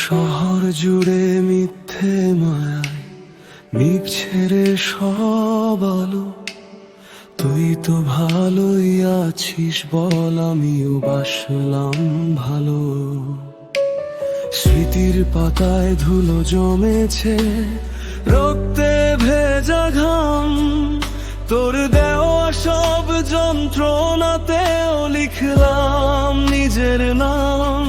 শহর জুড়ে মিথ্যে মায়ায় নিভছে রে সব আলো। তুই তো ভালোই আছিস বল, আমিও বাসলাম ভালো। স্মৃতির পাতায় ধুলো জমেছে, রক্তে ভেজা ঘাম। তোর দেওয়া সব যন্ত্রণাতেও লিখলাম নিজের নাম।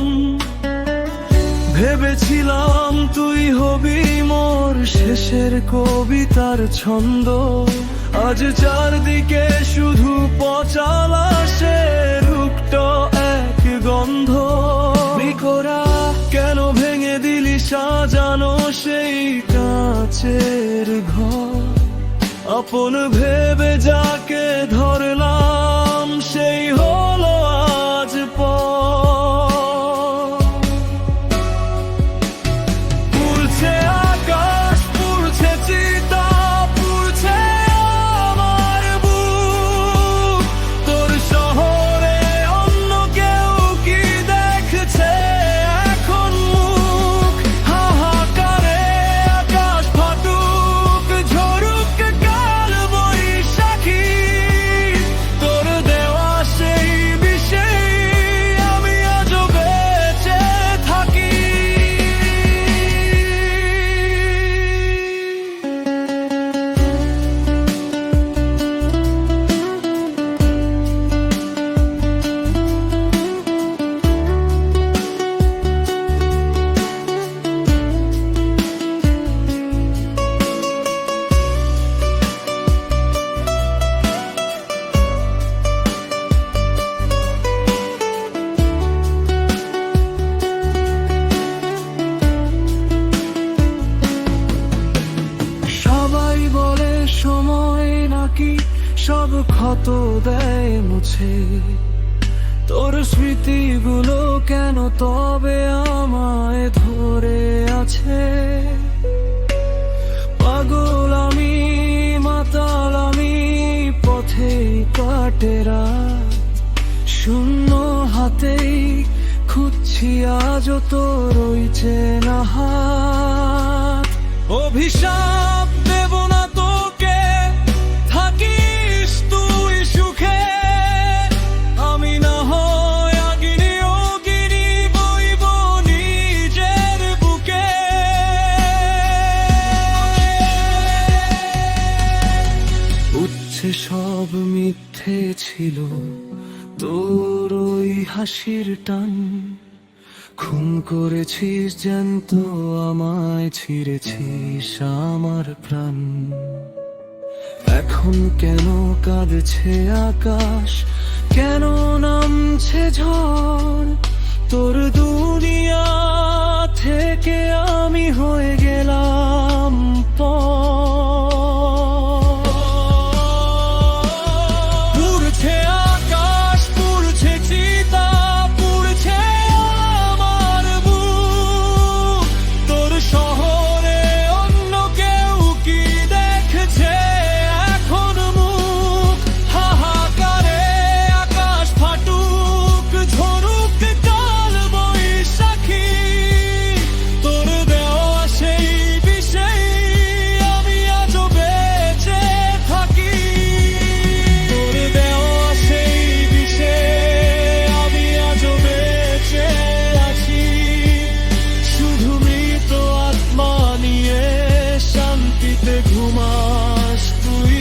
ভেবেছিলাম তুই হবি মোর শেষের কবিতার ছন্দ। আজ চারদিকে শুধু পচা লাশের উক্ত এক গন্ধ। বিকরা কেন ভেঙে দিলি সাজানো সেই কাঁচের ঘর? আপন ভেবে যাকে ধরলাম সেই হলো আজ পর। পুড়ছে আকাশ, পুড়ছে চিতা, পুড়ছে আমার বুক। তোর শহরে অন্য কেউ কি দেখছে এখন মুখ? হাহাকারে আকাশ ফাটুক, ঝরুক কাল বৈশাখী। তোর দেওয়া সেই বিষে আমি আজও বেঁচে থাকি। সবাই বলে সময় নাকি সব ক্ষত দেয় মুছে। তোর স্মৃতিগুলো কেন তবে আমায় ধরে আছে? পাগল আমি, মাতাল আমি, পথেই কাটে রাত। শূন্য হাতেই খুঁজছি আজও তোর ওই চেনা হাত। অভিশাপ দেব না তোকে, থাকিস তুই সুখে। আমি না হয় অগিনি অগিনি বইব নিজের বুকে। উচ্ছে সব মিথ্যে ছিল, তোর ওই হাসির টান। খুন করেছিস জ্যান্ত আমায়, ছিঁড়েছিস আমার প্রাণ। এখন কেন কাঁদছে আকাশ, কেন নামছে ঝড়? তোর দুনিয়া থেকে আমি হয়ে গেলাম পর। পুড়ছে আকাশ, পুড়ছে চিতা, পুড়ছে আমার বুক। তোর শহরে অন্য কেউ কি দেখছে এখন মুখ? হাহাকারে আকাশ ফাটুক, ঝরুক কাল বৈশাখী। তোর দেওয়া সেই বিষে আমি আজও বেঁচে থাকি। তোর দেওয়া সেই বিষে আমি আজও বেঁচে আছি। শুধু মৃত আত্মা নিয়ে শান্তিতে ঘুমাস তুই।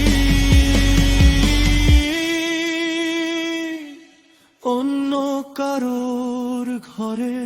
অন্য কারোর ঘরে।